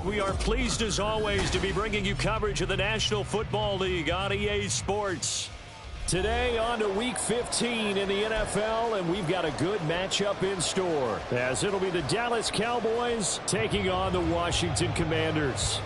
We are pleased as always to be bringing you coverage of the National Football League on EA Sports. Today on to Week 15 in the NFL, and we've got a good matchup in store, as it'll be the Dallas Cowboys taking on the Washington Commanders.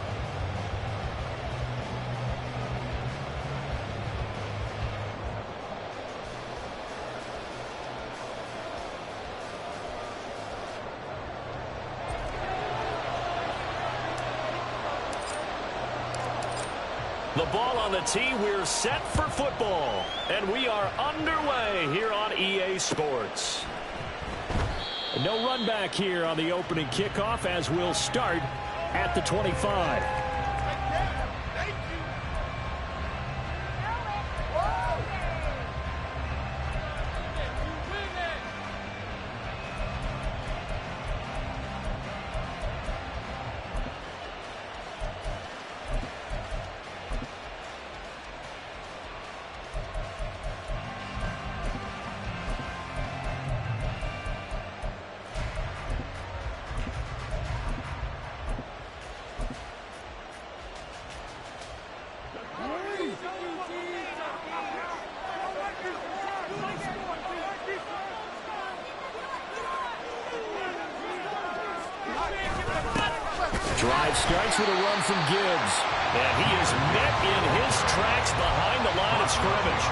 The ball on the tee, we're set for football. And we are underway here on EA Sports. No run back here on the opening kickoff as we'll start at the 25. Drive starts with a run from Gibbs. And he is met in his tracks behind the line of scrimmage.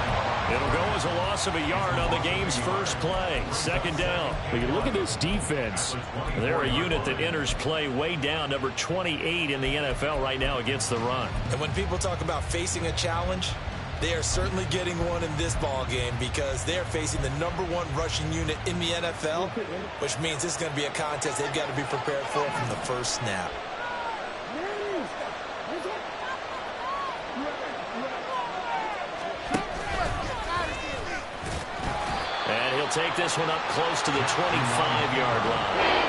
It'll go as a loss of a yard on the game's first play. Second down. But you look at this defense. They're a unit that enters play way down, number 28 in the NFL right now against the run. And when people talk about facing a challenge, they are certainly getting one in this ball game because they're facing the #1 rushing unit in the NFL, which means it's going to be a contest they've got to be prepared for from the first snap. And he'll take this one up close to the 25-yard line.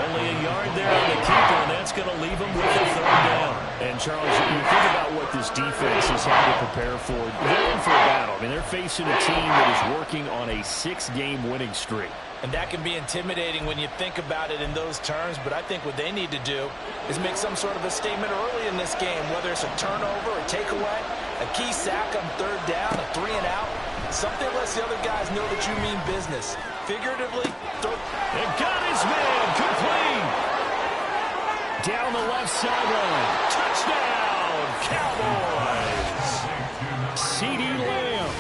Only a yard there on the keeper, and that's going to leave him with a third down. And, Charles, you think about what this defense has had to prepare for. They're in for a battle. I mean, they're facing a team that is working on a 6-game winning streak. And that can be intimidating when you think about it in those terms, but I think what they need to do is make some sort of a statement early in this game, whether it's a turnover, a takeaway, a key sack on third down, a 3-and-out, something lets the other guys know that you mean business. Figuratively, and got his man complete. Down the left sideline. Touchdown, Cowboys. CeeDee Lamb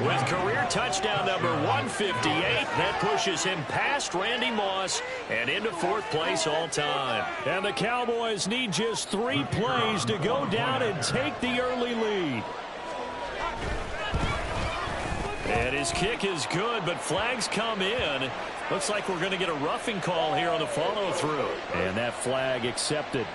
with career touchdown number 158. That pushes him past Randy Moss and into fourth place all time. And the Cowboys need just 3 plays to go down and take the early lead. And his kick is good, but flags come in. Looks like we're going to get a roughing call here on the follow-through. And that flag accepted.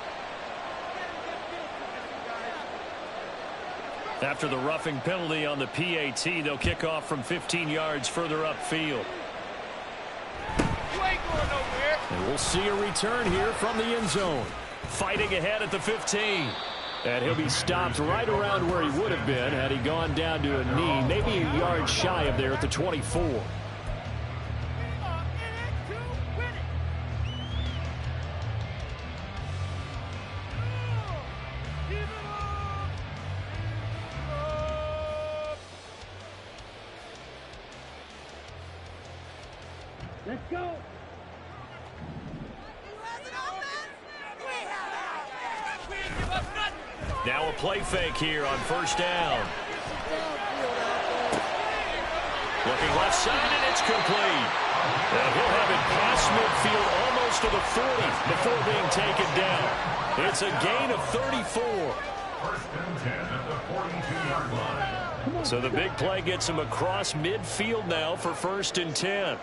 After the roughing penalty on the PAT, they'll kick off from 15 yards further upfield. And we'll see a return here from the end zone. Fighting ahead at the 15. And he'll be stopped right around where he would have been had he gone down to a knee, maybe a yard shy of there at the 24. Let's go. Now a play fake here on first down. Looking left side, and it's complete. And he'll have it past midfield almost to the 40 before being taken down. It's a gain of 34. First and 10 at the 42-yard line. So the big play gets him across midfield now for first and 10.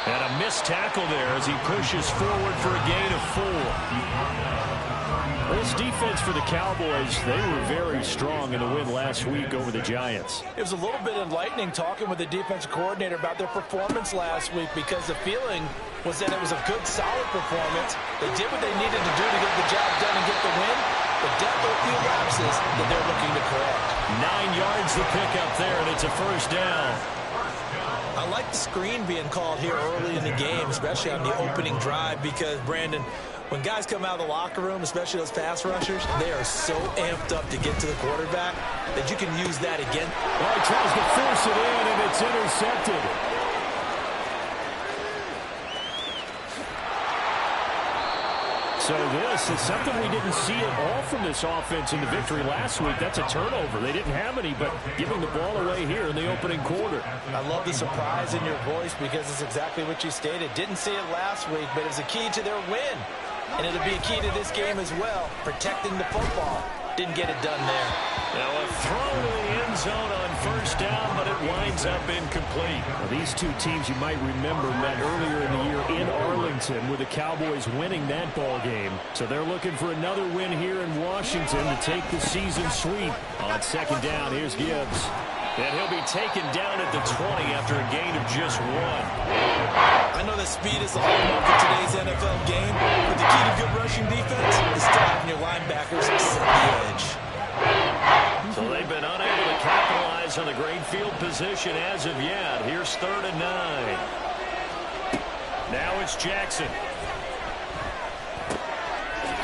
And a missed tackle there as he pushes forward for a gain of 4. This defense for the Cowboys, they were very strong in the win last week over the Giants. It was a little bit enlightening talking with the defensive coordinator about their performance last week because the feeling was that it was a good, solid performance. They did what they needed to do to get the job done and get the win, but definitely a few lapses that they're looking to correct. 9 yards the pickup there, and it's a first down. I like the screen being called here early in the game, especially on the opening drive, because, Brandon, when guys come out of the locker room, especially those pass rushers, they are so amped up to get to the quarterback that you can use that again. Well, he tries to force it in, and it's intercepted. So this is something we didn't see at all from this offense in the victory last week. That's a turnover. They didn't have any, but giving the ball away here in the opening quarter. I love the surprise in your voice because it's exactly what you stated. Didn't see it last week, but it was a key to their win. And it'll be a key to this game as well, protecting the football. Didn't get it done there. Now a throw to the end zone on first down, but it winds up incomplete. Now, these two teams, you might remember, met earlier in the year in Arlington with the Cowboys winning that ball game. So they're looking for another win here in Washington to take the season sweep. On second down, here's Gibbs. And he'll be taken down at the 20 after a gain of just 1. I know that speed is the hallmark of today's NFL game, but the key to good rushing defense is still having your linebackers set the edge. So they've been unable to capitalize on the great field position as of yet. Here's 3rd and 9. Now it's Jackson.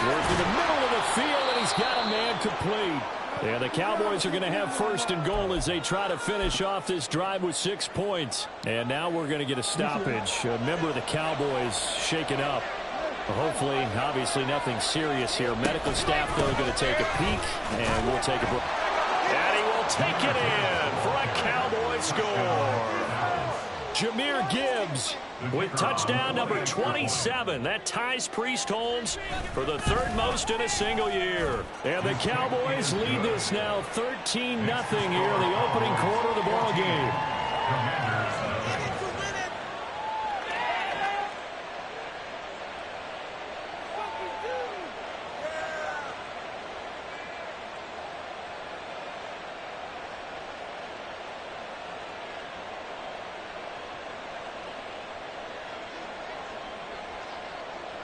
Working the middle of the field, and he's got a man complete. Yeah, the Cowboys are going to have 1st and goal as they try to finish off this drive with 6 points. And now we're going to get a stoppage. A member of the Cowboys shaken up. Hopefully, obviously, nothing serious here. Medical staff, though, are going to take a peek, and we'll take a break. And he will take it in for a Cowboy score. Jahmyr Gibbs with touchdown number 27. That ties Priest Holmes for the 3rd most in a single year. And the Cowboys lead this now 13-0 here in the opening quarter of the ball game.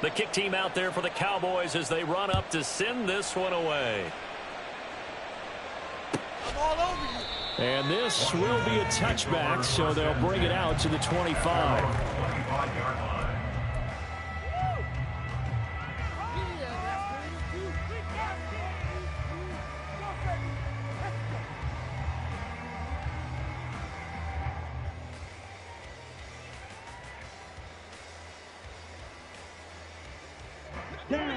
The kick team out there for the Cowboys as they run up to send this one away. And this will be a touchback, so they'll bring it out to the 25.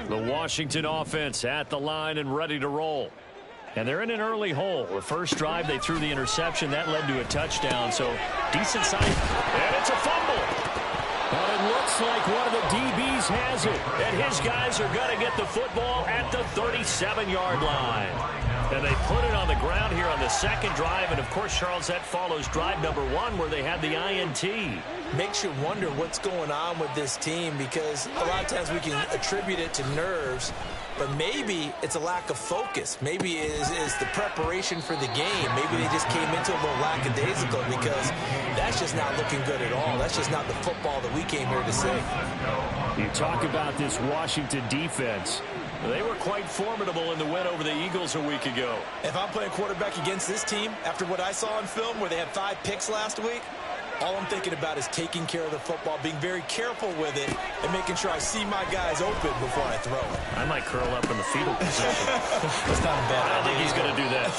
The Washington offense at the line and ready to roll. And they're in an early hole. The first drive, they threw the interception. That led to a touchdown, so decent sign. And it's a fumble. But it looks like one of the DBs has it. And his guys are going to get the football at the 37-yard line. And they put it on the ground here on the second drive. And, of course, Charles, that follows drive number 1 where they had the INT. Makes you wonder what's going on with this team because a lot of times we can attribute it to nerves, but maybe it's a lack of focus. Maybe it is the preparation for the game. Maybe they just came into a little lackadaisical because that's just not looking good at all. That's just not the football that we came here to see. You talk about this Washington defense. They were quite formidable in the win over the Eagles a week ago. If I'm playing quarterback against this team, after what I saw on film where they had 5 picks last week, all I'm thinking about is taking care of the football, being very careful with it, and making sure I see my guys open before I throw it. I might curl up in the fetal position. That's not a bad idea. I don't think he's going to do that,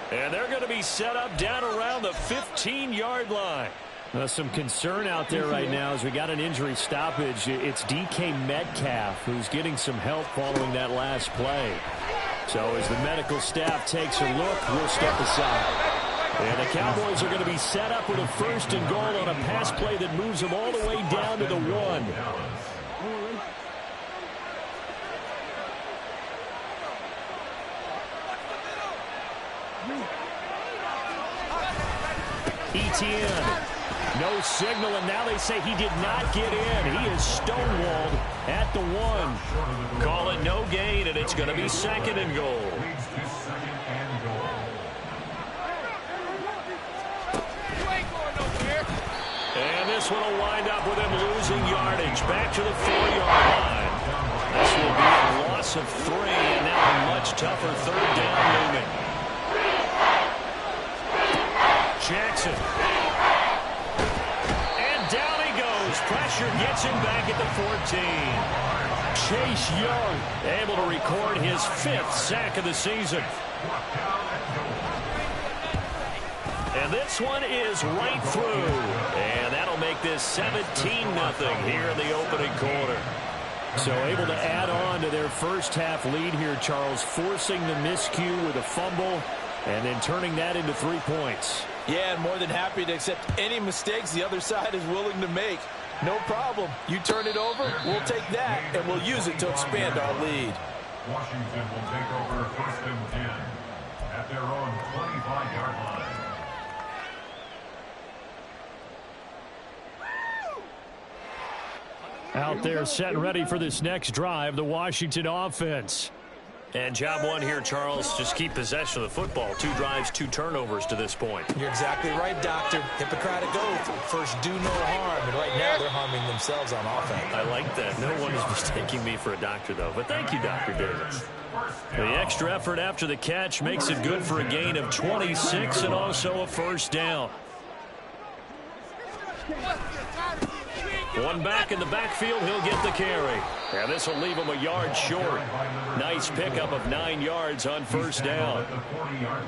though. And they're going to be set up down around the 15-yard line. Some concern out there right now as we got an injury stoppage. It's DK Metcalf who's getting some help following that last play. So as the medical staff takes a look, we'll step aside. And the Cowboys are going to be set up with a 1st and goal on a pass play that moves them all the way down to the 1. Etienne. No signal, and now they say he did not get in. He is stonewalled at the 1. Call it no gain, and it's going to be 2nd and goal. And this one will wind up with him losing yardage back to the 4-yard line. This will be a loss of 3, and now a much tougher 3rd down looming. Jackson. pressure gets him back at the 14. Chase Young able to record his 5th sack of the season. And this one is right through. And that'll make this 17-0 here in the opening quarter. So able to add on to their first half lead here, Charles, forcing the miscue with a fumble and then turning that into 3 points. Yeah, and more than happy to accept any mistakes the other side is willing to make. No problem. You turn it over, we'll take that, and we'll use it to expand our lead. Washington will take over 1st and 10 at their own 25-yard line. Out there set and ready for this next drive, the Washington offense. And job one here, Charles, just keep possession of the football. 2 drives, 2 turnovers to this point. You're exactly right, Doctor. Hippocratic oath. First, do no harm. And right now, they're harming themselves on offense. I like that. No one is mistaking me for a doctor, though. But thank you, Dr. Davis. The extra effort after the catch makes it good for a gain of 26 and also a first down. One back in the backfield, he'll get the carry. And this will leave him a yard short. Nice pickup of 9 yards on first down.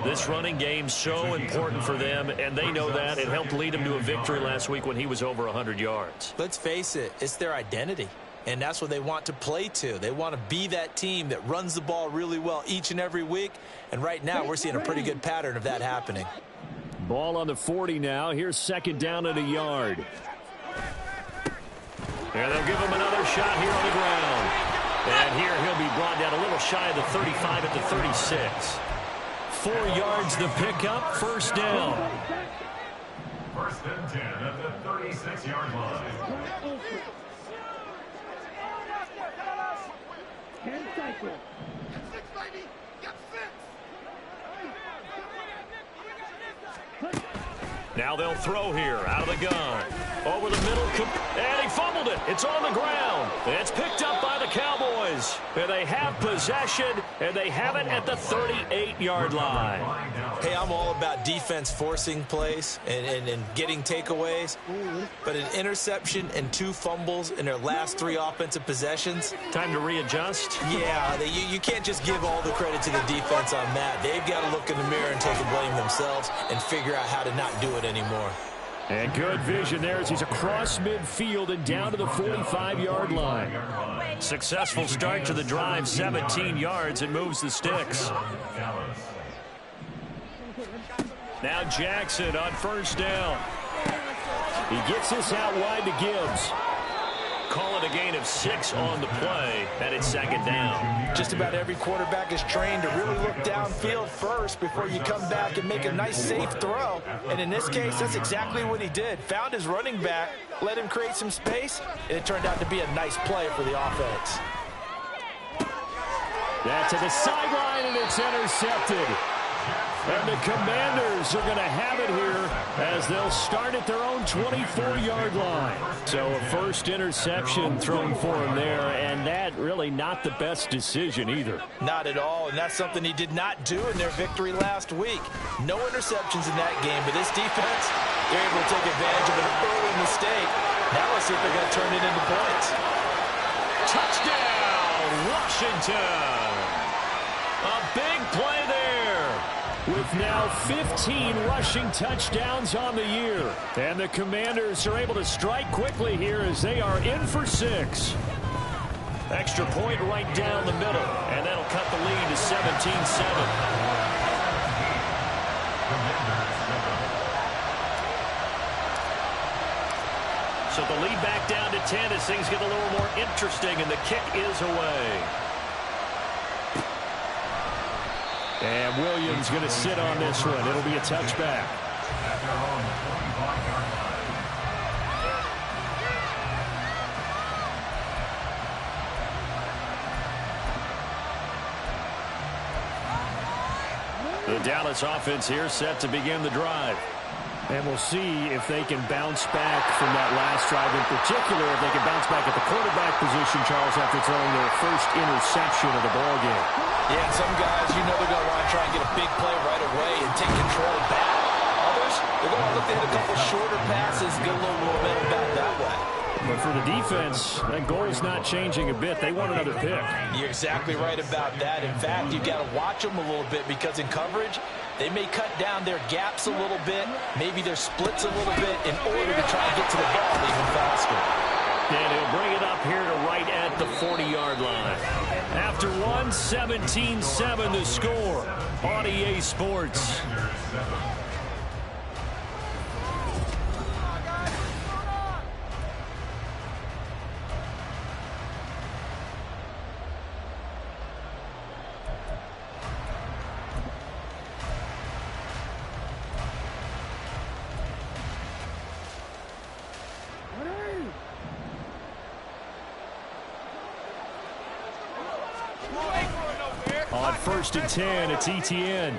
This running game so important for them, and they know that. It helped lead them to a victory last week when he was over 100 yards. Let's face it, it's their identity. And that's what they want to play to. They want to be that team that runs the ball really well each and every week. And right now, we're seeing a pretty good pattern of that happening. Ball on the 40 now. Here's 2nd down at a yard. And they'll give him another shot here on the ground. And here he'll be brought down a little shy of the 35 at the 36. 4 yards the pickup, first down. 1st and 10 at the 36-yard line. Now they'll throw here out of the gun. Over the middle, and he fumbled it. It's on the ground. It's picked up by the Cowboys. And they have possession, and they have it at the 38-yard line. Hey, I'm all about defense forcing plays and getting takeaways. But an interception and 2 fumbles in their last 3 offensive possessions. Time to readjust? Yeah, you can't just give all the credit to the defense on that. They've got to look in the mirror and take the blame themselves and figure out how to not do it anymore. And good vision there as he's across midfield and down to the 45-yard line. Successful start to the drive, 17 yards, and moves the sticks. Now Jackson on first down. He gets this out wide to Gibbs. Call it a gain of 6 on the play, and it's 2nd down. Just about every quarterback is trained to really look downfield first before you come back and make a nice, safe throw. And in this case, that's exactly what he did. Found his running back, let him create some space, and it turned out to be a nice play for the offense. That's to the sideline, and it's intercepted. And the Commanders are going to have it here as they'll start at their own 24-yard line. So a first interception thrown for him there, and that really not the best decision either. Not at all, and that's something he did not do in their victory last week. No interceptions in that game, but this defense, they're able to take advantage of an early mistake. Now let's see if they're going to turn it into points. Touchdown, Washington! A big play there. With now 15 rushing touchdowns on the year. And the Commanders are able to strike quickly here as they are in for 6. Extra point right down the middle. And that'll cut the lead to 17-7. So the lead back down to 10 as things get a little more interesting, and the kick is away. And Williams going to sit on this one. It'll be a touchback. The Dallas offense here set to begin the drive. And we'll see if they can bounce back from that last drive. In particular, if they can bounce back at the quarterback position, Charles, after throwing their first interception of the ballgame. Yeah, some guys, you know they're going to want to try and get a big play right away and take control back. Others, they're going to look to hit a couple shorter passes and get a little momentum back that way. But for the defense, that goal's not changing a bit. They want another pick. You're exactly right about that. In fact, you've got to watch them a little bit because in coverage, they may cut down their gaps a little bit, maybe their splits a little bit in order to try to get to the ball even faster. And he'll bring it up here to right at the 40-yard line. After one, 17-7 to score on EA Sports. On 1st and 10, it's ETN.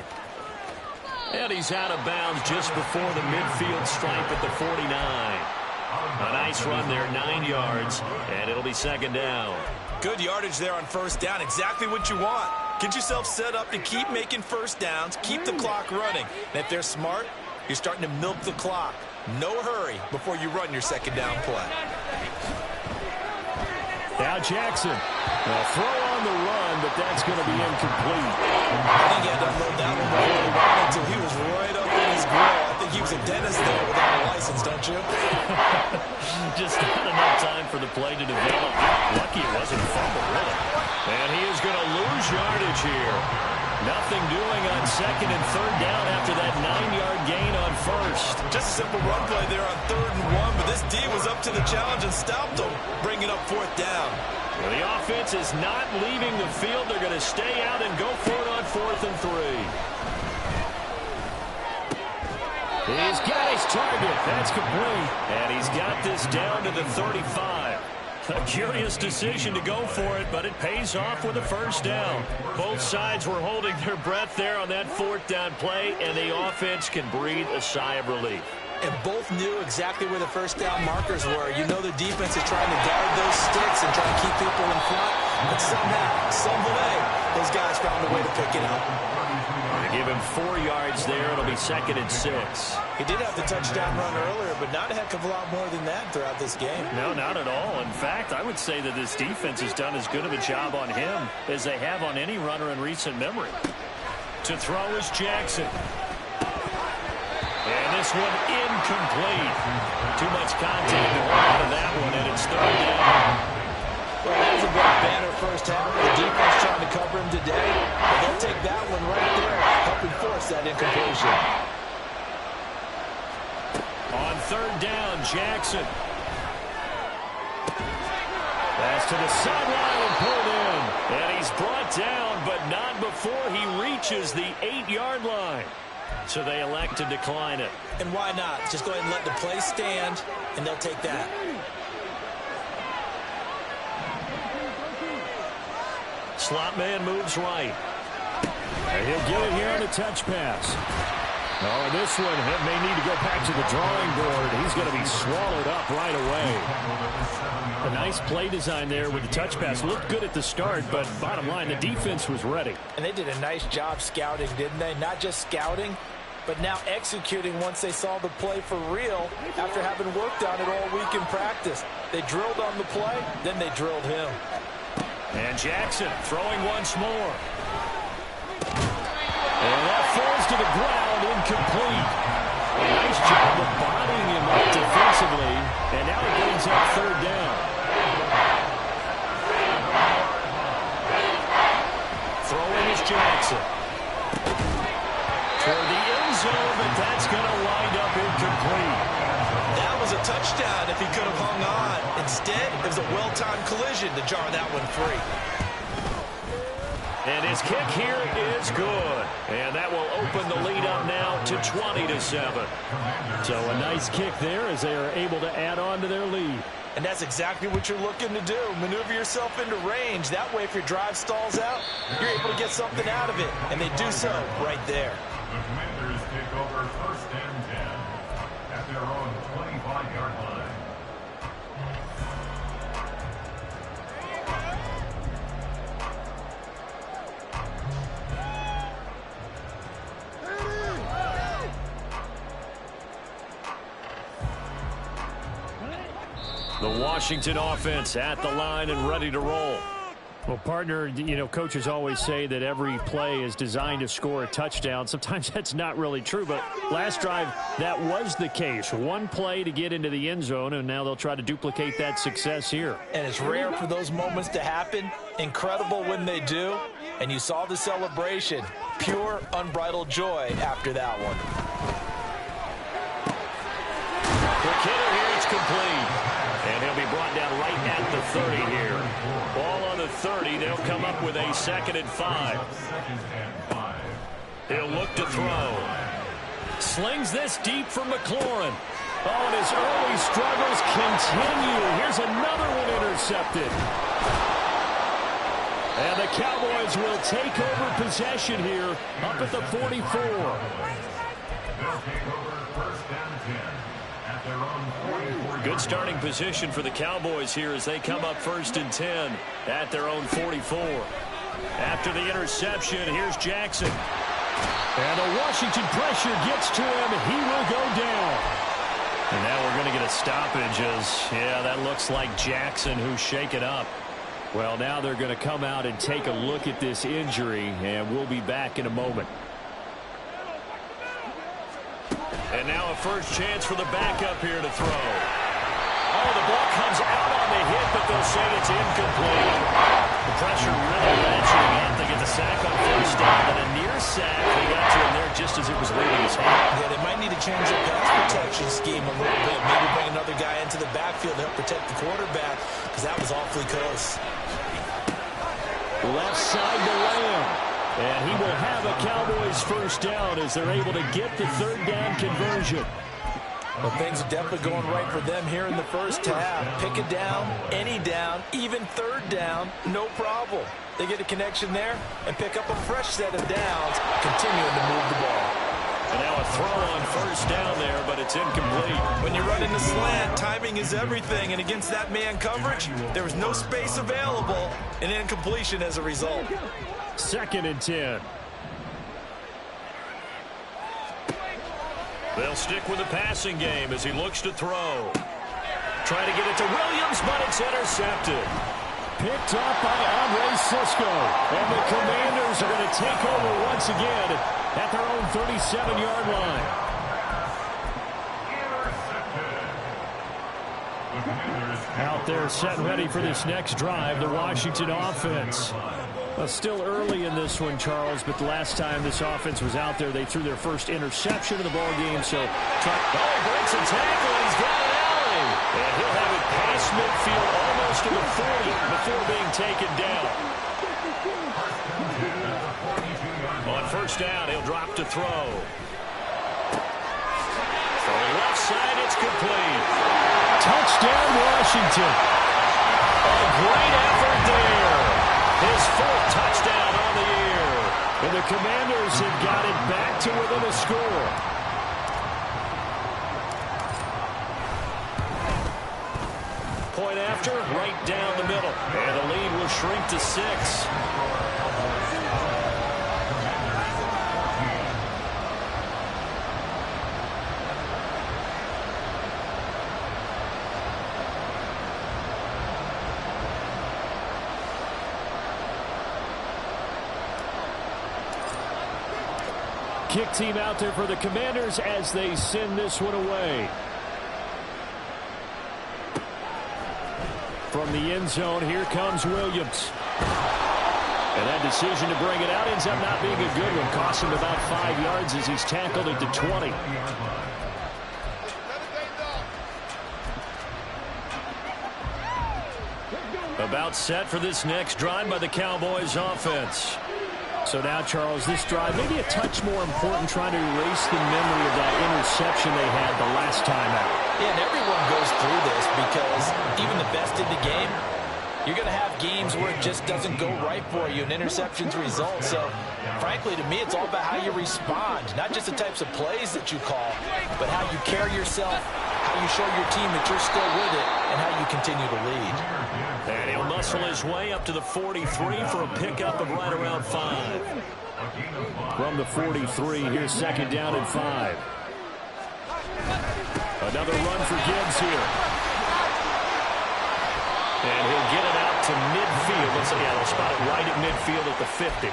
And he's out of bounds just before the midfield stripe at the 49. A nice run there, 9 yards, and it'll be 2nd down. Good yardage there on 1st down, exactly what you want. Get yourself set up to keep making 1st downs, keep the clock running. And if they're smart, you're starting to milk the clock. No hurry before you run your 2nd down play. Now Jackson. Well, throw on the run, but that's going to be incomplete. I think he had to unload that one before he ran until he was right up in his grill. I think he was a dentist there without a license, don't you? Just not enough time for the play to develop. Lucky it wasn't a fumble, really. And he is going to lose yardage here. Nothing doing on 2nd and 3rd down after that 9-yard gain on 1st. Just a simple run play there on 3rd and 1, but this D was up to the challenge and stopped him, bringing up 4th down. Well, the offense is not leaving the field. They're going to stay out and go for it on 4th and 3. He's got his target. That's complete. And he's got this down to the 35. A curious decision to go for it, but it pays off with a 1st down. Both sides were holding their breath there on that 4th down play, and the offense can breathe a sigh of relief. And both knew exactly where the 1st down markers were. You know the defense is trying to guard those sticks and try to keep people in front. But somehow, some way, those guys found a way to pick it up. They give him 4 yards there. It'll be 2nd and 6. He did have the touchdown run earlier, but not a heck of a lot more than that throughout this game. No, not at all. In fact, I would say that this defense has done as good of a job on him as they have on any runner in recent memory. To throw is Jackson. And this one incomplete. Too much contact to hold out of that one, and it's 3rd down. Well, that was a great banner 1st half. The defense trying to cover him today. But they'll take that one right there, helping force that incompletion. On 3rd down, Jackson. Pass to the sideline and pulled in. And he's brought down, but not before he reaches the 8-yard line. So they elect to decline it. And why not? Just go ahead and let the play stand, and they'll take that. Slot man moves right. And he'll get it here on a touch pass. Oh, and this one may need to go back to the drawing board. He's going to be swallowed up right away. A nice play design there with the touch pass. Looked good at the start, but bottom line, the defense was ready. And they did a nice job scouting, didn't they? Not just scouting, but now executing once they saw the play for real after having worked on it all week in practice. They drilled on the play, then they drilled him. And Jackson throwing once more. And that falls to the ground, incomplete. A nice job of bodying him up defensively, and now it brings up 3rd down. Throwing is Jackson. Toward the end zone, but that's going to wind up incomplete. That was a touchdown if he could have hung on. Instead, it was a well-timed collision to jar that one free. And his kick here is good. And that will open the lead up now to 20-7. So a nice kick there as they are able to add on to their lead. And that's exactly what you're looking to do. Maneuver yourself into range. That way, if your drive stalls out, you're able to get something out of it. And they do so right there. The Commanders take over 1st and 10 at their own 25-yard line. The Washington offense at the line and ready to roll. Well, partner, you know, coaches always say that every play is designed to score a touchdown. Sometimes that's not really true, but last drive, that was the case. One play to get into the end zone, and now they'll try to duplicate that success here. And it's rare for those moments to happen. Incredible when they do. And you saw the celebration. Pure, unbridled joy after that one. Quick hitter here, it's complete. And he'll be brought down right at the 30 here. Ball on the 30, they'll come up with a 2nd and 5. He'll look to throw. Slings this deep for McLaurin. Oh, and his early struggles continue. Here's another one intercepted. And the Cowboys will take over possession here up at the 44. Good starting position for the Cowboys here as they come up 1st and 10 at their own 44. After the interception, here's Jackson. And the Washington pressure gets to him. He will go down. And now we're going to get a stoppage as, yeah, that looks like Jackson who's shaken up. Well, now they're going to come out and take a look at this injury, and we'll be back in a moment. And now a first chance for the backup here to throw. Oh, the ball comes out on the hit, but they'll say it's incomplete. The pressure really ratcheting up. They get the sack on 1st down, and a near sack. They got to him there just as it was leaving his hand. Yeah, they might need to change their pass protection scheme a little bit. Maybe bring another guy into the backfield to help protect the quarterback, because that was awfully close. Left side to Lamb. And he will have a Cowboys first down as they're able to get the 3rd down conversion. Well, things are definitely going right for them here in the first half. Pick a down, any down, even 3rd down, no problem. They get a connection there and pick up a fresh set of downs, continuing to move the ball. And now a throw on 1st down there, but it's incomplete. When you run in the slant, timing is everything, and against that man coverage, there was no space available, and incompletion as a result. 2nd and 10. They'll stick with the passing game as he looks to throw. Trying to get it to Williams, but it's intercepted. Picked up by Andre Sisco. And the Commanders are going to take over once again at their own 37-yard line. Out there set and ready for this next drive, the Washington offense. Well, still early in this one, Charles, but the last time this offense was out there, they threw their first interception of the ball game. So, he breaks a tackle, and he's got an alley. And he'll have it past midfield almost to the 40 before being taken down. On 1st down, he'll drop to throw. For the left side, it's complete. Touchdown, Washington. A great effort there. His 4th touchdown on the year. And the Commanders have got it back to within a score. Point after, right down the middle. And the lead will shrink to 6. Kick team out there for the Commanders as they send this one away. From the end zone, here comes Williams. And that decision to bring it out ends up not being a good one. Cost him about 5 yards as he's tackled at the 20. About set for this next drive by the Cowboys offense. So now, Charles, this drive maybe a touch more important, trying to erase the memory of that interception they had the last time out. Yeah, and everyone goes through this because even the best in the game, you're going to have games where it just doesn't go right for you, and interceptions result. So, frankly, to me, it's all about how you respond, not just the types of plays that you call, but how you carry yourself, how you show your team that you're still with it, and how you continue to lead. And he'll muscle his way up to the 43 for a pickup of right around 5. From the 43, here's 2nd down and 5. Another run for Gibbs here. And he'll get it out to midfield. They'll spot it right at midfield at the 50.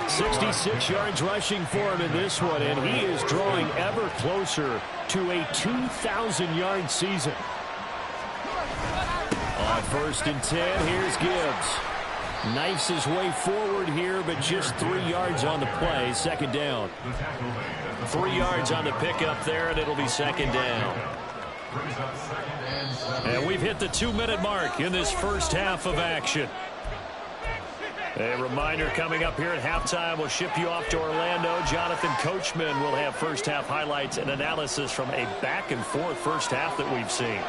66 yards rushing for him in this one, and he is drawing ever closer to a 2,000-yard season. On 1st and 10, here's Gibbs. Knifes his way forward here, but just 3 yards on the play. 2nd down. 3 yards on the pickup there, and it'll be 2nd down. And we've hit the 2-minute mark in this first half of action. A reminder coming up here at halftime, we'll ship you off to Orlando. Jonathan Coachman will have first half highlights and analysis from a back-and-forth first half that we've seen.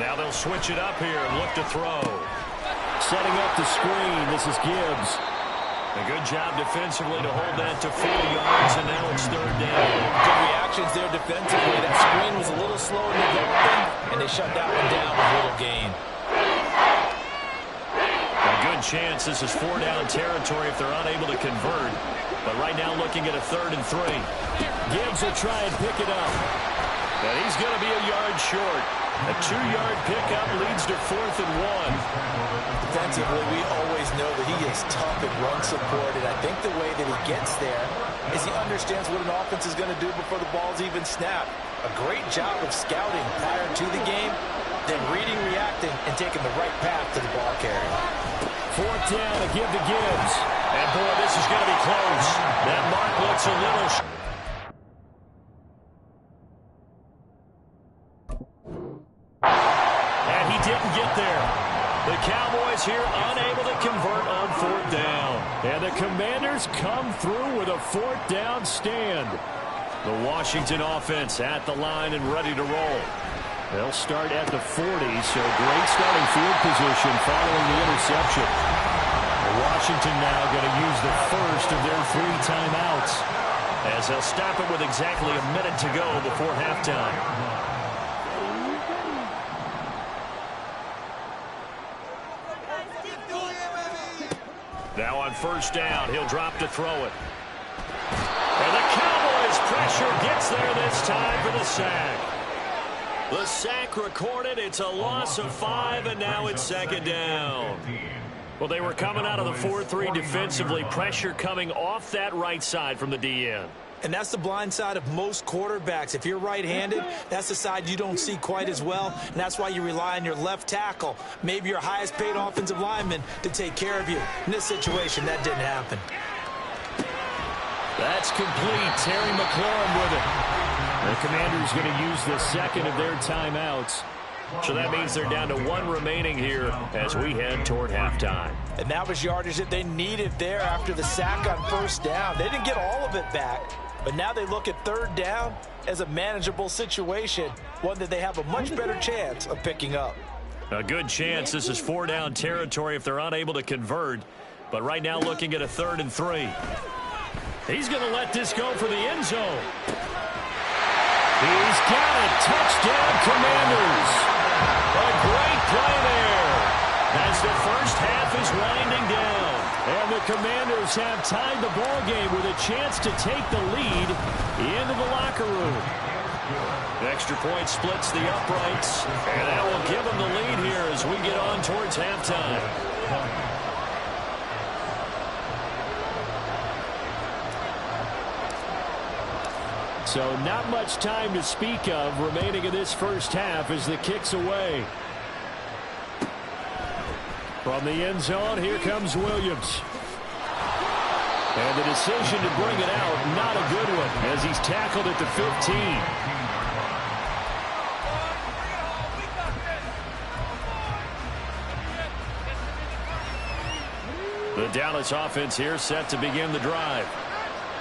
Now they'll switch it up here and look to throw. Setting up the screen, this is Gibbs. A good job defensively to hold that to 4 yards, and now it's 3rd down. Good reactions there defensively. That screen was a little slow in developing, and they shut that one down with little gain. A good chance this is 4-down territory if they're unable to convert. But right now looking at a 3rd and 3. Gibbs will try and pick it up. And he's going to be a yard short. A 2-yard pickup leads to 4th and 1. Defensively, we always know that he is tough and run support, and I think the way that he gets there is he understands what an offense is going to do before the ball's even snapped. A great job of scouting prior to the game, then reading, reacting, and taking the right path to the ball carrier. 4th down to give to Gibbs. And boy, this is going to be close. That mark looks a little... And he didn't get there. The Cowboys here unable to convert on 4th down. And the Commanders come through with a 4th down stand. The Washington offense at the line and ready to roll. They'll start at the 40, so great starting field position following the interception. Washington now going to use the first of their 3 timeouts as they'll stop it with exactly a minute to go before halftime. Now on 1st down, he'll drop to throw it. And the Cowboys pressure gets there this time for the sack. The sack recorded. It's a loss of 5, and now it's 2nd down. Well, they were coming out of the 4-3 defensively. Pressure coming off that right side from the DN. And that's the blind side of most quarterbacks. If you're right-handed, that's the side you don't see quite as well, and that's why you rely on your left tackle, maybe your highest-paid offensive lineman, to take care of you. In this situation, that didn't happen. That's complete. Terry McLaurin with it. The Commanders going to use the 2nd of their timeouts. So that means they're down to 1 remaining here as we head toward halftime. And that was yardage that they needed there after the sack on 1st down. They didn't get all of it back, but now they look at 3rd down as a manageable situation, one that they have a much better chance of picking up. A good chance this is 4-down territory if they're unable to convert, but right now looking at a 3rd and 3. He's going to let this go for the end zone. He's got it. Touchdown, Commanders. A great play there as the first half is winding down. And the Commanders have tied the ball game with a chance to take the lead into the locker room. The extra point splits the uprights, and that will give them the lead here as we get on towards halftime. So not much time to speak of remaining in this first half as the kick's away. From the end zone, here comes Williams. And the decision to bring it out, not a good one, as he's tackled at the 15. The Dallas offense here set to begin the drive.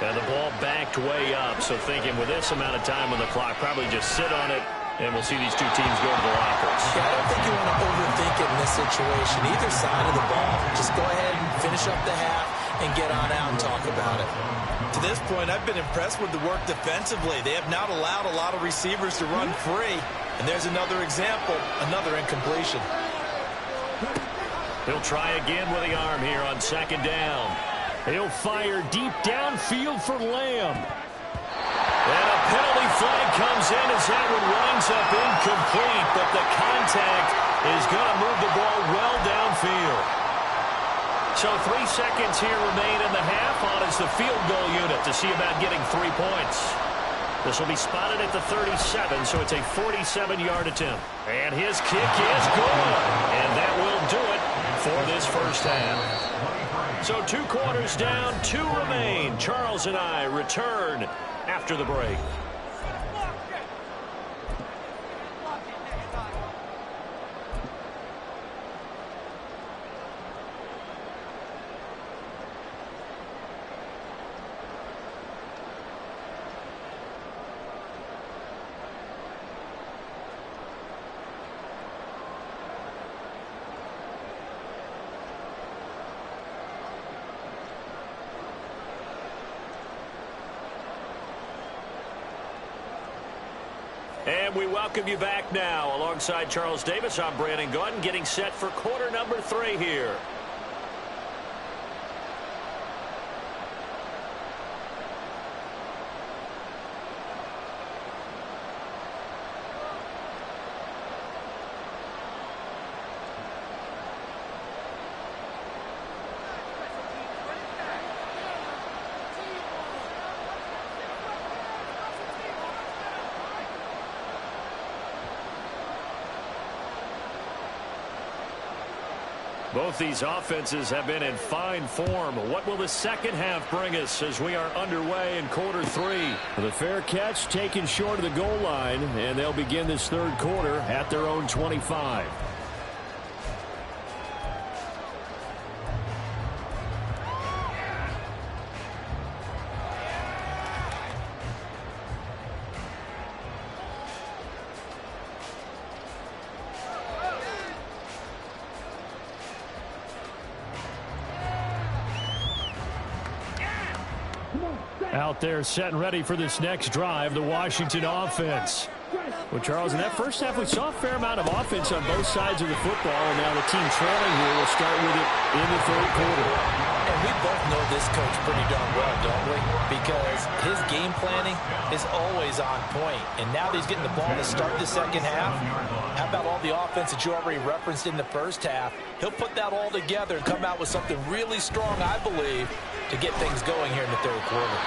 And the ball backed way up, so thinking with this amount of time on the clock, probably just sit on it, and we'll see these two teams go to the lockers. Yeah, I don't think you want to overthink it in this situation. Either side of the ball, just go ahead and finish up the half and get on out and talk about it. To this point, I've been impressed with the work defensively. They have not allowed a lot of receivers to run free. And there's another example, another incompletion. He'll try again with the arm here on 2nd down. He'll fire deep downfield for Lamb. And a penalty flag comes in as that one winds up incomplete, but the contact is going to move the ball well downfield. So 3 seconds here remain in the half on as the field goal unit to see about getting 3 points. This will be spotted at the 37, so it's a 47-yard attempt. And his kick is good. And that will do it for this first half. So 2 quarters down, 2 remain. Charles and I return after the break. And we welcome you back now. Alongside Charles Davis, I'm Brandon Gaudin, getting set for quarter number 3 here. Both these offenses have been in fine form. What will the second half bring us as we are underway in quarter 3? The fair catch taken short of the goal line, and they'll begin this third quarter at their own 25. Out there set and ready for this next drive, the Washington offense. Well, Charles, in that first half, we saw a fair amount of offense on both sides of the football, and now the team trailing here will start with it in the third quarter. And we both know this coach pretty darn well, don't we? Because his game planning is always on point. And now that he's getting the ball to start the second half, how about all the offense that you already referenced in the first half? He'll put that all together and come out with something really strong, I believe, to get things going here in the third quarter.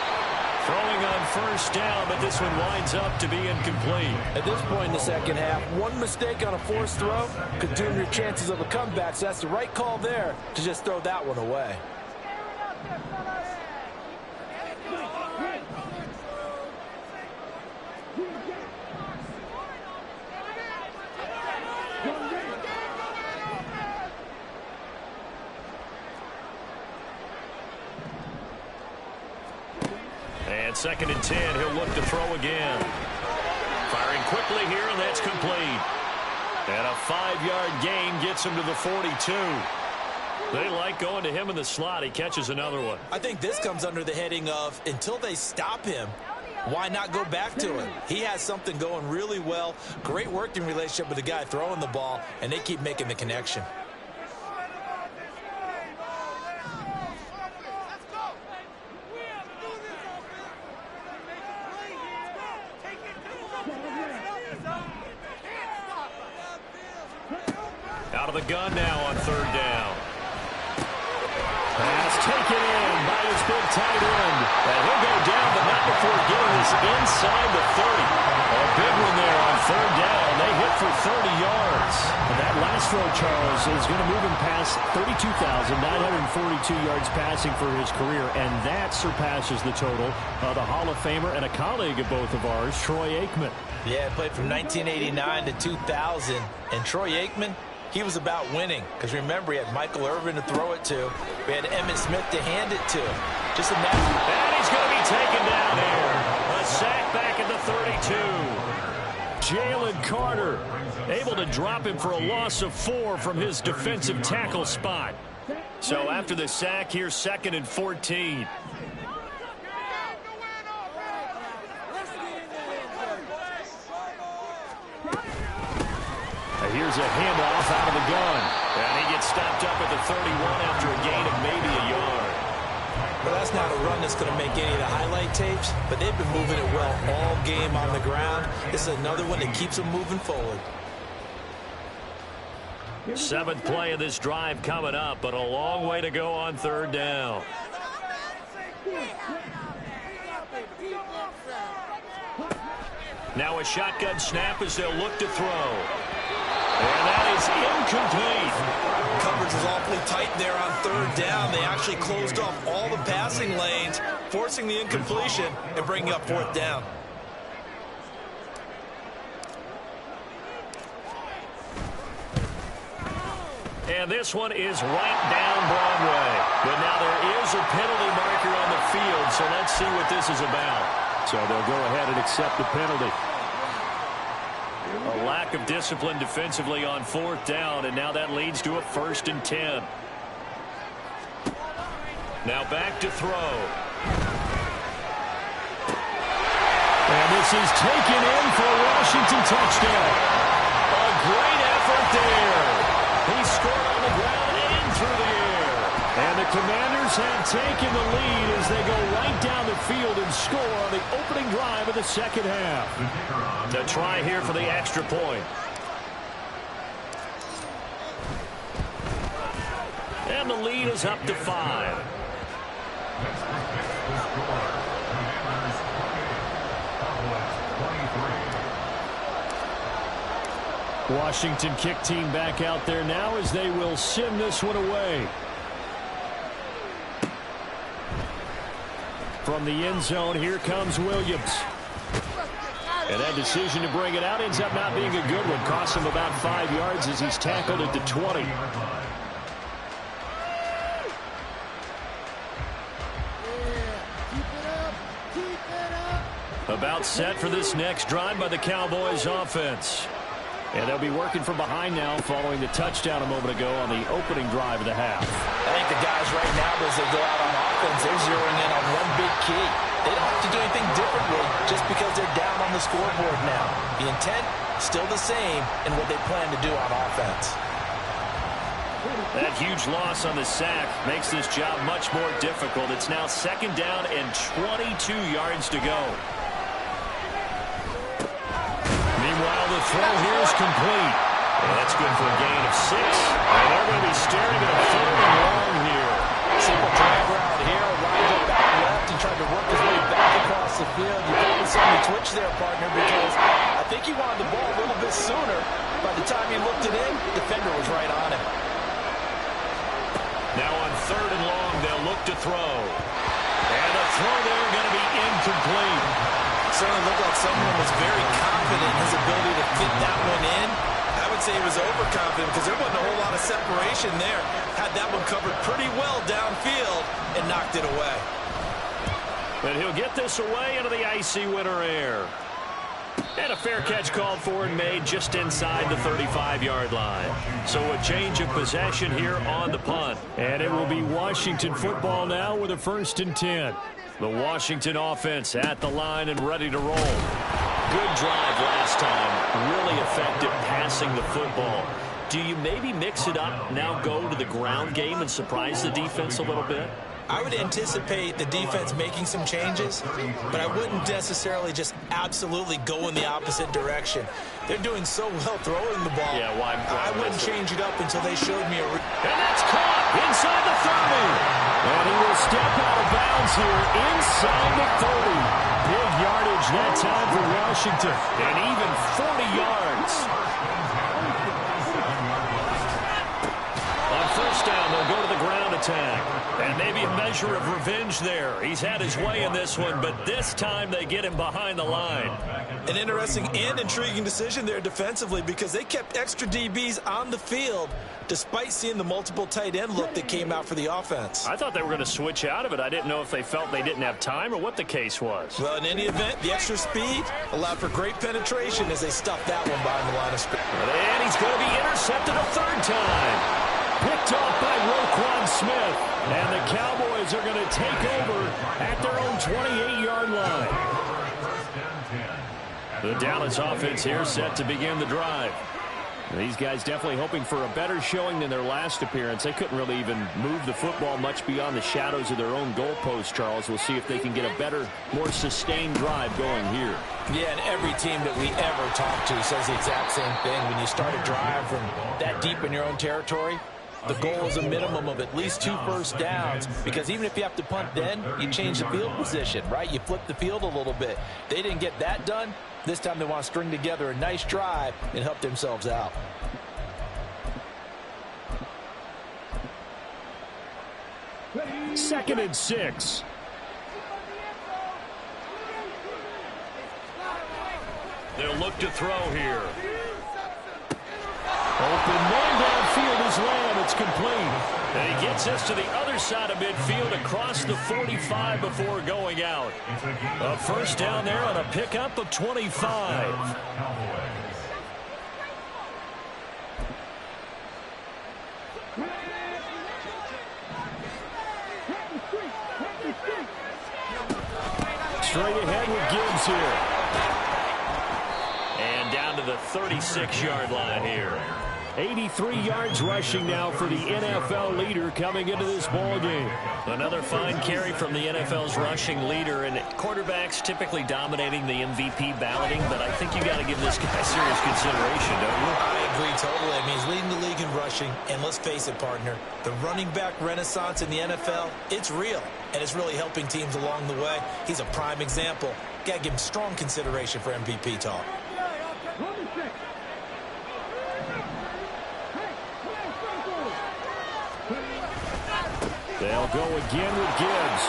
Throwing on first down, but this one winds up to be incomplete. At this point in the second half, one mistake on a forced throw could doom your chances of a comeback, so that's the right call there to just throw that one away. And 2nd and 10, he'll look to throw again. Firing quickly here, and that's complete. And a 5-yard gain gets him to the 42. They like going to him in the slot. He catches another one. I think this comes under the heading of, until they stop him, why not go back to him? He has something going really well. Great working relationship with the guy throwing the ball, and they keep making the connection. Out of the gun now on 3rd down. Pass taken in by his big tight end. And he'll go down, but not before getting this inside the 30. A big one there on 3rd down. They hit for 30 yards. And that last throw, Charles, is going to move him past 32,942 yards passing for his career, and that surpasses the total of the Hall of Famer and a colleague of both of ours, Troy Aikman. Yeah, played from 1989 to 2000, and Troy Aikman, he was about winning, because remember, he had Michael Irvin to throw it to. We had Emmitt Smith to hand it to. Just a natural. And he's going to be taken down here. A sack back at the 32. Jalen Carter able to drop him for a loss of 4 from his defensive tackle spot. So after the sack, here's 2nd and 14. Here's a handoff out of the gun. And he gets stopped up at the 31 after a gain of maybe a yard. Well, that's not a run that's going to make any of the highlight tapes, but they've been moving it well all game on the ground. This is another one that keeps them moving forward. 7th play of this drive coming up, but a long way to go on 3rd down. Now a shotgun snap as they'll look to throw. And that is incomplete. Coverage was awfully tight there on 3rd down. They actually closed off all the passing lanes, forcing the incompletion and bringing up 4th down. And this one is right down Broadway. But now there is a penalty marker on the field, so let's see what this is about. So they'll go ahead and accept the penalty. A lack of discipline defensively on 4th down, and now that leads to a 1st and 10. Now back to throw. And this is taken in for a Washington touchdown. A great effort there. He scored on the ground and through the air. And the Commanders have taken the lead as they go right down the field and score on the opening drive of the 2nd half. The try here for the extra point. And the lead is up to 5. Washington kick team back out there now as they will send this one away. From the end zone, here comes Williams. And that decision to bring it out ends up not being a good one. Costs him about 5 yards as he's tackled at the 20. About set for this next drive by the Cowboys offense. And they'll be working from behind now following the touchdown a moment ago on the opening drive of the half. I think the guys right now, as they go out on offense, they're zeroing in on one big key. They don't have to do anything differently just because they're down on the scoreboard now. The intent, still the same in what they plan to do on offense. That huge loss on the sack makes this job much more difficult. It's now 2nd down and 22 yards to go. Meanwhile, the throw here is complete. And that's good for a gain of 6. And they're going to be staring at a 3rd and long here. Simple drag route here. Lines up back left and tried to work his way back across the field. You probably saw me twitch there, partner, because I think he wanted the ball a little bit sooner. By the time he looked it in, the defender was right on him. Now on 3rd and long, they'll look to throw. And the throw there going to be incomplete. Certainly looked like someone was very confident in his ability to fit that one in. I would say he was overconfident because there wasn't a whole lot of separation there. Had that one covered pretty well downfield and knocked it away. And he'll get this away into the icy winter air. And a fair catch called for and made just inside the 35-yard line. So a change of possession here on the punt. And it will be Washington football now with a 1st and 10. The Washington offense at the line and ready to roll. Good drive last time. Really effective passing the football. Do you maybe mix it up, now go to the ground game and surprise the defense a little bit? I would anticipate the defense making some changes, but I wouldn't necessarily just absolutely go in the opposite direction. They're doing so well throwing the ball. Yeah, why I wouldn't change it up until they showed me a... And that's caught inside the 30. And he will step out of bounds here inside the 30. Big yardage that time for Washington. And even 40 yards. On 1st down, they'll go to the ground attack. And maybe a measure of revenge there. He's had his way in this one, but this time they get him behind the line. An interesting and intriguing decision there defensively because they kept extra DBs on the field despite seeing the multiple tight end look that came out for the offense. I thought they were going to switch out of it. I didn't know if they felt they didn't have time or what the case was. Well, in any event, the extra speed allowed for great penetration as they stuffed that one behind the line of scrimmage. And he's going to be intercepted a 3rd time. Picked off by Roquan Smith. And the Cowboys are going to take over at their own 28-yard line. The Dallas offense here set to begin the drive. These guys definitely hoping for a better showing than their last appearance. They couldn't really even move the football much beyond the shadows of their own goalpost, Charles. We'll see if they can get a better, more sustained drive going here. Yeah, and every team that we ever talk to says the exact same thing. When you start a drive from that deep in your own territory, the goal is a minimum of at least 2 first downs, because even if you have to punt then, you change the field position, right? You flip the field a little bit. They didn't get that done. This time they want to string together a nice drive and help themselves out. Second and 6. They'll look to throw here. Open man downfield is Lamb. It's complete. And he gets us to the other side of midfield across the 45 before going out. A first down there on a pickup of 25. Straight ahead with Gibbs here. And down to the 36-yard line here. 83 yards rushing now for the NFL leader coming into this ball game. Another fine carry from the NFL's rushing leader, and quarterbacks typically dominating the MVP balloting, but I think you got to give this guy serious consideration, don't you? I agree totally. I mean, he's leading the league in rushing, and let's face it, partner, the running back renaissance in the NFL, it's real, and it's really helping teams along the way. He's a prime example. Got to give him strong consideration for MVP talk. They'll go again with Gibbs.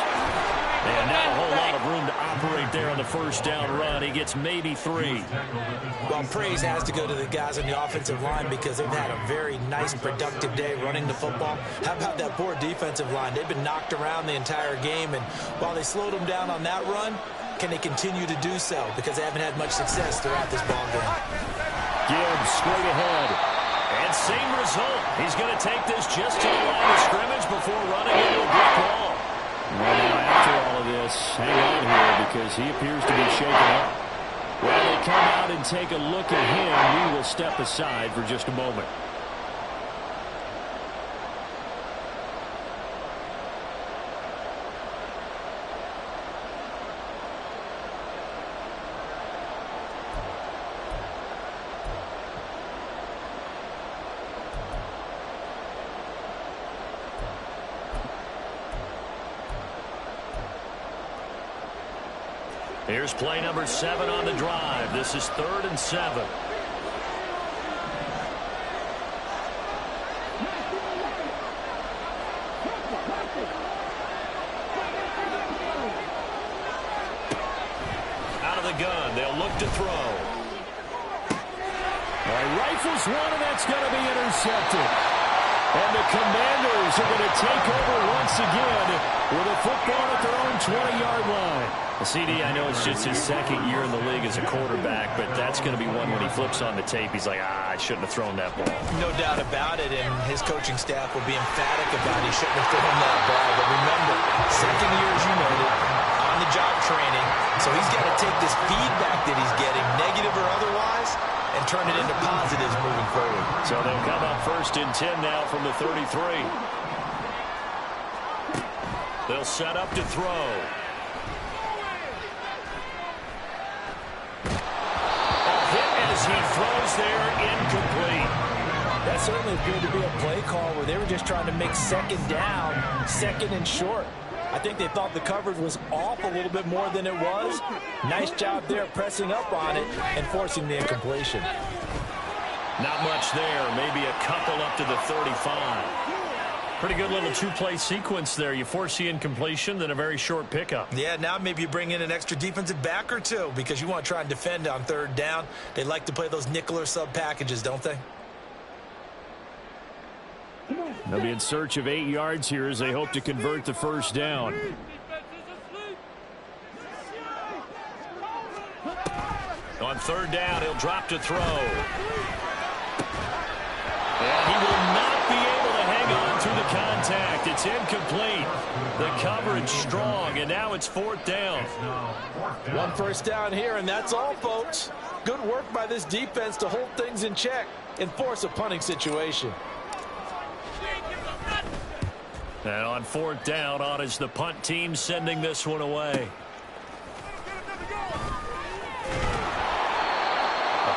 And not a whole lot of room to operate there on the first down run. He gets maybe 3. Well, praise has to go to the guys on the offensive line because they've had a very nice, productive day running the football. How about that poor defensive line? They've been knocked around the entire game, and while they slowed them down on that run, can they continue to do so? Because they haven't had much success throughout this ball game. Gibbs straight ahead. And same result. He's going to take this just to the line of scrimmage before running into a brick wall. Well, now after all of this, hang on here because he appears to be shaken up. While they come out and take a look at him, we will step aside for just a moment. Here's play number 7 on the drive. This is 3rd and 7. Out of the gun. They'll look to throw. Rifles one, and that's going to be intercepted. And the Commanders are going to take over once again with a football at their own 20-yard line. CD, I know it's just his second year in the league as a quarterback, but that's going to be one when he flips on the tape. He's like, I shouldn't have thrown that ball. No doubt about it, and his coaching staff will be emphatic about he shouldn't have thrown that ball. But remember, second year, as you noted, on-the-job training, so he's got to take this feedback that he's getting, negative or otherwise, and turn it into positives moving forward. So they'll come up 1st and 10 now from the 33. They'll set up to throw. As he throws there, incomplete. That certainly appeared to be a play call where they were just trying to make second down, 2nd and short. I think they thought the coverage was off a little bit more than it was. Nice job there pressing up on it and forcing the incompletion. Not much there. Maybe a couple up to the 35. Pretty good little 2-play sequence there. You force the incompletion, then a very short pickup. Yeah, now maybe you bring in an extra defensive back or two because you want to try and defend on 3rd down. They like to play those nickel or sub packages, don't they? They'll be in search of 8 yards here as they hope to convert the first down. On 3rd down, he'll drop to throw. And he will not be able to hang on through the contact. It's incomplete. The coverage strong, and now it's 4th down. 1 first down here, and that's all, folks. Good work by this defense to hold things in check. and force a punting situation. And on 4th down, on is the punt team sending this one away.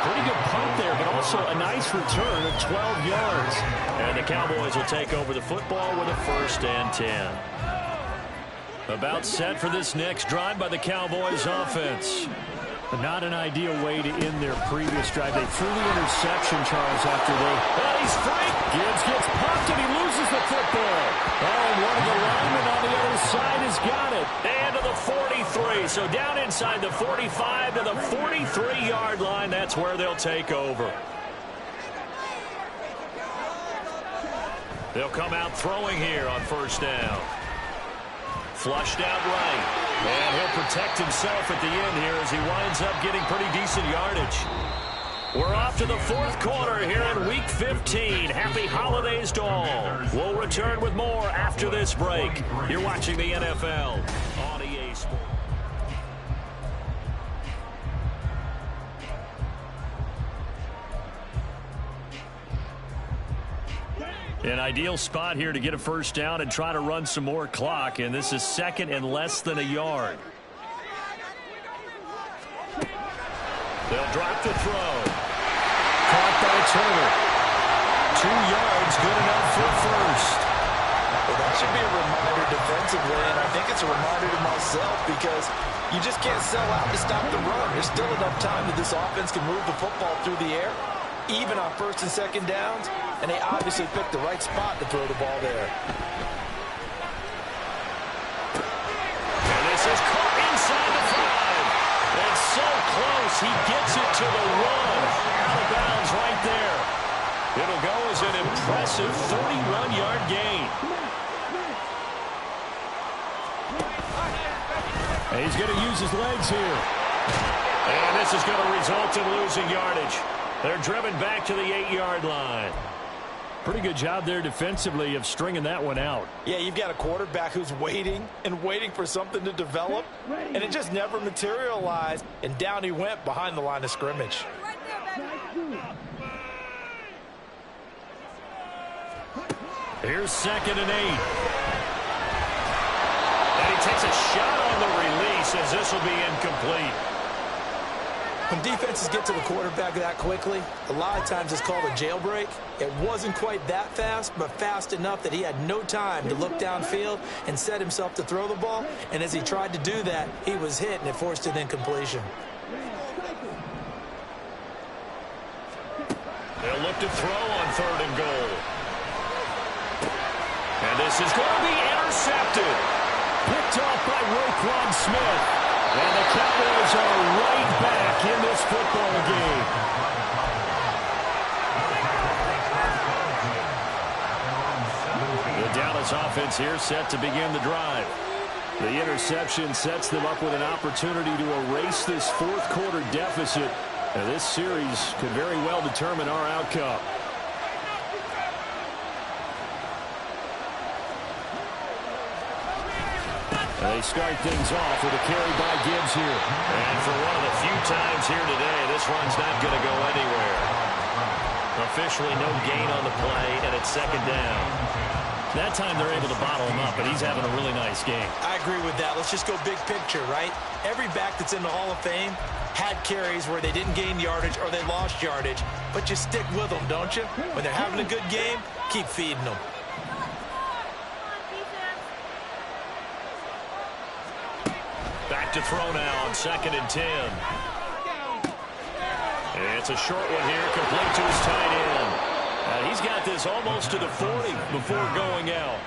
Pretty good punt there, but also a nice return of 12 yards. And the Cowboys will take over the football with a 1st and 10. About set for this next drive by the Cowboys offense. But not an ideal way to end their previous drive. They threw the interception, Charles, after they... And he's free. Gibbs gets popped and he loses the football. Oh, and one of the linemen on the other side has got it. And to the 43. So down inside the 45 to the 43-yard line. That's where they'll take over. They'll come out throwing here on 1st down. Flushed out right. And he'll protect himself at the end here as he winds up getting pretty decent yardage. We're off to the 4th quarter here in Week 15. Happy holidays to all. We'll return with more after this break. You're watching the NFL on EA Sports. An ideal spot here to get a 1st down and try to run some more clock, and this is 2nd and less than a yard. They'll drop the throw. Caught by Turner. 2 yards, good enough for 1st. Well, that should be a reminder defensively, and I think it's a reminder to myself because you just can't sell out to stop the run. There's still enough time that this offense can move the football through the air, even on 1st and 2nd downs, and they obviously picked the right spot to throw the ball there. And this is caught inside the 5. It's so close, he gets it to the 1. Out of bounds right there. It'll go as an impressive 31-yard gain. And he's going to use his legs here. And this is going to result in losing yardage. They're driven back to the 8-yard line. Pretty good job there defensively of stringing that one out. Yeah, you've got a quarterback who's waiting and waiting for something to develop, and it just never materialized, and down he went behind the line of scrimmage. Here's 2nd and 8. And he takes a shot on the release as this will be incomplete. When defenses get to the quarterback that quickly, a lot of times it's called a jailbreak. It wasn't quite that fast, but fast enough that he had no time to look downfield and set himself to throw the ball. And as he tried to do that, he was hit, and it forced an incompletion. They'll look to throw on 3rd and goal. And this is going to be intercepted. Picked off by Roquan Smith. And the Cowboys are right back in this football game. The Dallas offense here set to begin the drive. The interception sets them up with an opportunity to erase this 4th quarter deficit. And this series could very well determine our outcome. They start things off with a carry by Gibbs here. And for one of the few times here today, this run's not going to go anywhere. Officially no gain on the play, and it's 2nd down. That time they're able to bottle him up, but he's having a really nice game. I agree with that. Let's just go big picture, right? Every back that's in the Hall of Fame had carries where they didn't gain yardage or they lost yardage, but you stick with them, don't you? When they're having a good game, keep feeding them. Back to throw now on 2nd and 10. It's a short one here, complete to his tight end. He's got this almost to the 40 before going out.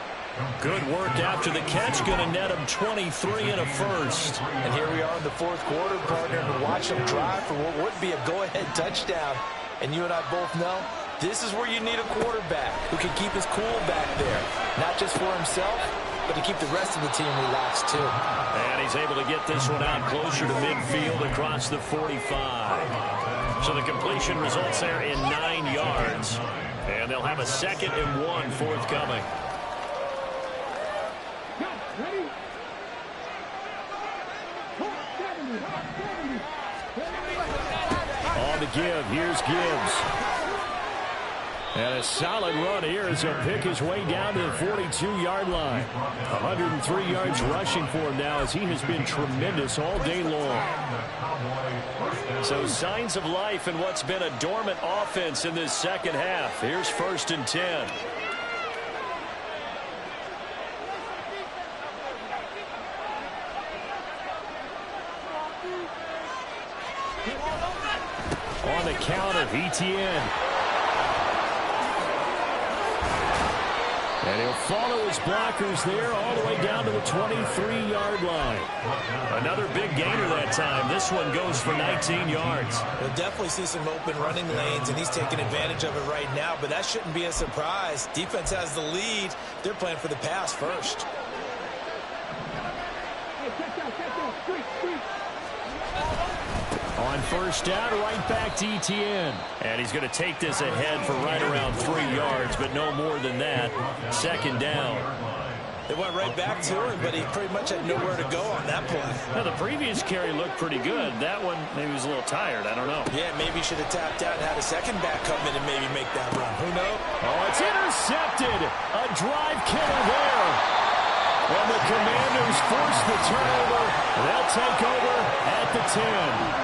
Good work after the catch, going to net him 23 and a 1st. And here we are in the 4th quarter, partner, and watch him drive for what would be a go-ahead touchdown. And you and I both know this is where you need a quarterback who can keep his cool back there, not just for himself, but to keep the rest of the team relaxed, too. And he's able to get this one out closer to midfield across the 45. So the completion results there in 9 yards. And they'll have a 2nd and 1 forthcoming. On the give, here's Gibbs. And a solid run here as he'll pick his way down to the 42-yard line. 103 yards rushing for him now as he has been tremendous all day long. So signs of life in what's been a dormant offense in this second half. Here's 1st and 10. On the counter, ETN. And he'll follow his blockers there all the way down to the 23-yard line. Another big gainer that time. This one goes for 19 yards. We'll definitely see some open running lanes, and he's taking advantage of it right now, but that shouldn't be a surprise. Defense has the lead. They're playing for the pass first. On 1st down, right back to ETN. And he's going to take this ahead for right around 3 yards, but no more than that. 2nd down. They went right back to him, but he pretty much had nowhere to go on that play. Now, the previous carry looked pretty good. That one, maybe he was a little tired. I don't know. Yeah, maybe he should have tapped out and had a second back come in and maybe make that run. Who knows? Oh, it's intercepted. A drive killer there. And the Commanders force the turnover. They'll take over at the 10.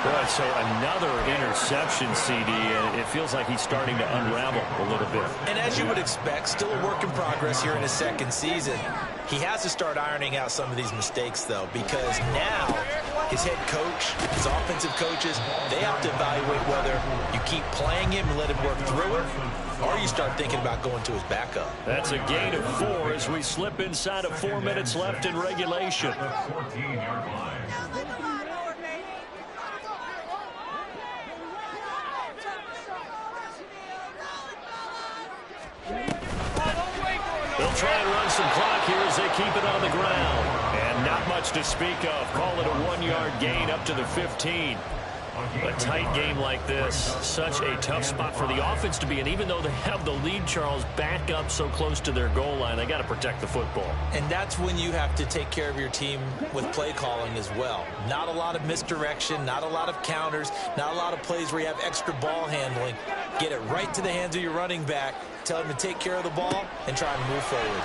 Boy, so another interception, CD. It feels like he's starting to unravel a little bit. And as you would expect, still a work in progress here in his second season. He has to start ironing out some of these mistakes, though, because now his head coach, his offensive coaches, they have to evaluate whether you keep playing him and let him work through it, or you start thinking about going to his backup. That's a gain of 4 as we slip inside of 4 minutes left in regulation. 14-yard line. They'll try and run some clock here as they keep it on the ground. And not much to speak of. Call it a 1-yard gain up to the 15. A tight game like this, such a tough spot for the offense to be in. Even though they have the lead, Charles, back up so close to their goal line, they got to protect the football. And that's when you have to take care of your team with play calling as well. Not a lot of misdirection, not a lot of counters, not a lot of plays where you have extra ball handling. Get it right to the hands of your running back, tell him to take care of the ball, and try and move forward.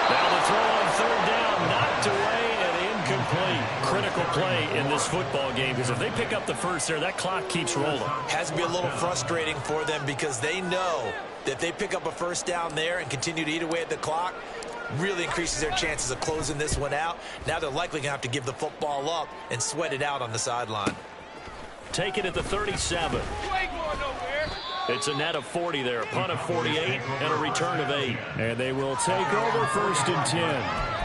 Now the throw on 3rd down, knocked away and incomplete. Critical play in this football game, because if they pick up the first there, that clock keeps rolling. Has to be a little frustrating for them because they know that if they pick up a first down there and continue to eat away at the clock, really increases their chances of closing this one out. Now they're likely going to have to give the football up and sweat it out on the sideline. Take it at the 37. It's a net of 40 there, a punt of 48, and a return of 8. And they will take over 1st and 10.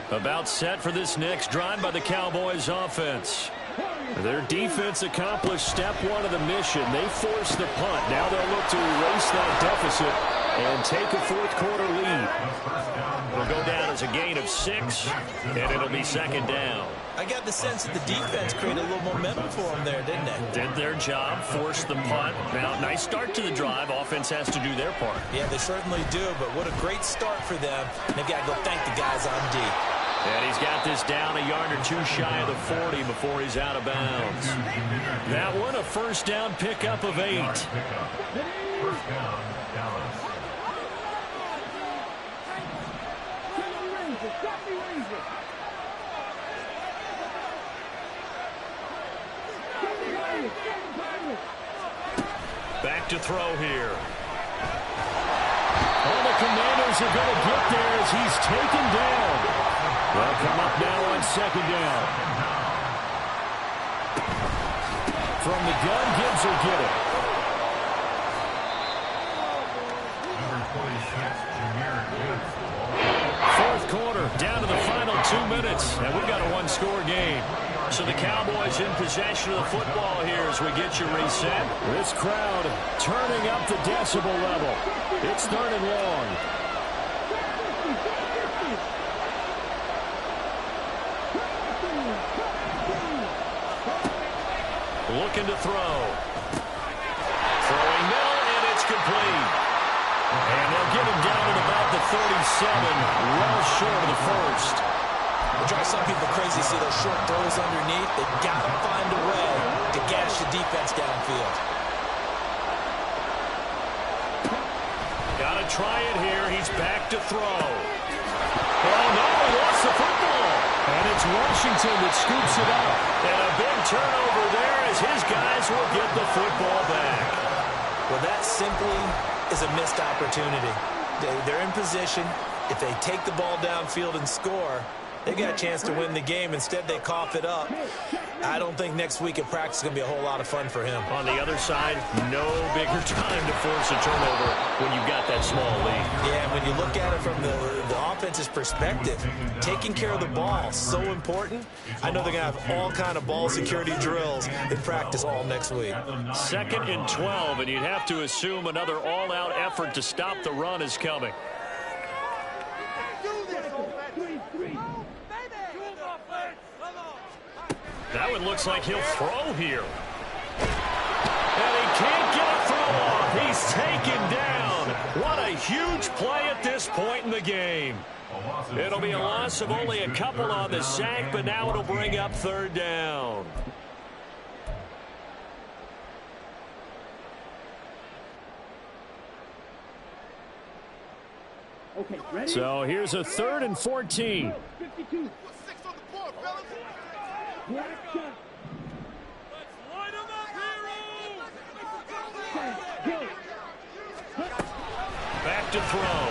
About set for this next drive by the Cowboys offense. Their defense accomplished step 1 of the mission. They forced the punt. Now they'll look to erase that deficit and take a 4th quarter lead. It'll go down as a gain of 6, and it'll be 2nd down. I got the sense that the defense created a little momentum for them there, didn't they? Did their job, forced the punt. Now, nice start to the drive. Offense has to do their part. Yeah, they certainly do, but what a great start for them. They've got to go thank the guys on D. And he's got this down a yard or 2 shy of the 40 before he's out of bounds. That one, a 1st down pickup of 8. 1st down, Dallas. Back to throw here. Oh, the Commanders are going to get there as he's taken down. They'll come up now on 2nd down. From the gun, Gibbs will get it. Number 26, Jameer Gibbs. 4th quarter, down to the final 2 minutes, and we've got a 1-score game. So the Cowboys in possession of the football here as we get you reset. This crowd turning up the decibel level. It's 3rd and long. looking to throw. Throwing middle, and it's complete. And they'll get him down at about the 37, well short of the first. It drives some people crazy to see those short throws underneath. They got to find a way to gash the defense downfield. Got to try it here. He's back to throw. Oh, no, he lost the football. And it's Washington that scoops it up. And a big turnover there as his guys will get the football back. Well, that simply is a missed opportunity. They're in position. If they take the ball downfield and score, they got a chance to win the game. Instead, they cough it up. I don't think next week at practice is going to be a whole lot of fun for him. On the other side, no bigger time to force a turnover when you've got that small lead. Yeah, when you look at it from the offense's perspective, taking care of the ball, so important. I know they're going to have all kind of ball security drills in practice all next week. 2nd and 12, and you'd have to assume another all-out effort to stop the run is coming. That one looks like he'll throw here. And he can't get a throw off. He's taken down. What a huge play at this point in the game. It'll be a loss of only a couple on the sack, but now it'll bring up 3rd down. Okay, ready? So here's a 3rd and 14. 52. Back to throw.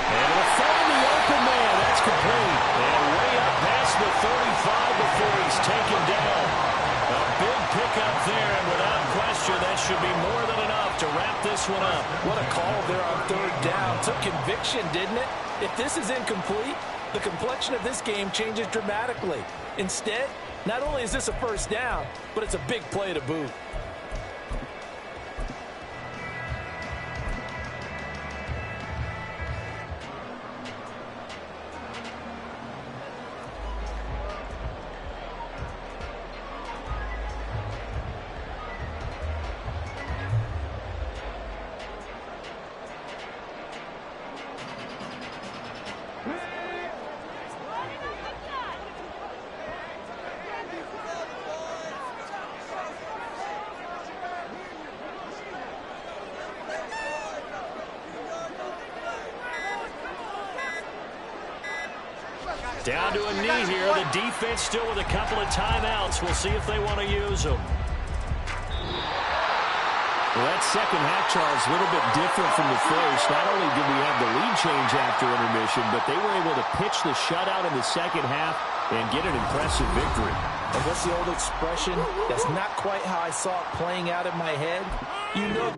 And it'll find the open man. That's complete. And way up past the 35 before he's taken down. A big pickup there, and without question, that should be more than enough to wrap this one up. What a call there on 3rd down. Took conviction, didn't it? If this is incomplete, the complexion of this game changes dramatically. Instead, not only is this a 1st down, but it's a big play to boot. Down to a knee here. The defense still with a couple of timeouts. We'll see if they want to use them. Well, that second half, Charles, a little bit different from the first. Not only did we have the lead change after intermission, but they were able to pitch the shutout in the second half and get an impressive victory. And what's the old expression? That's not quite how I saw it playing out in my head. You know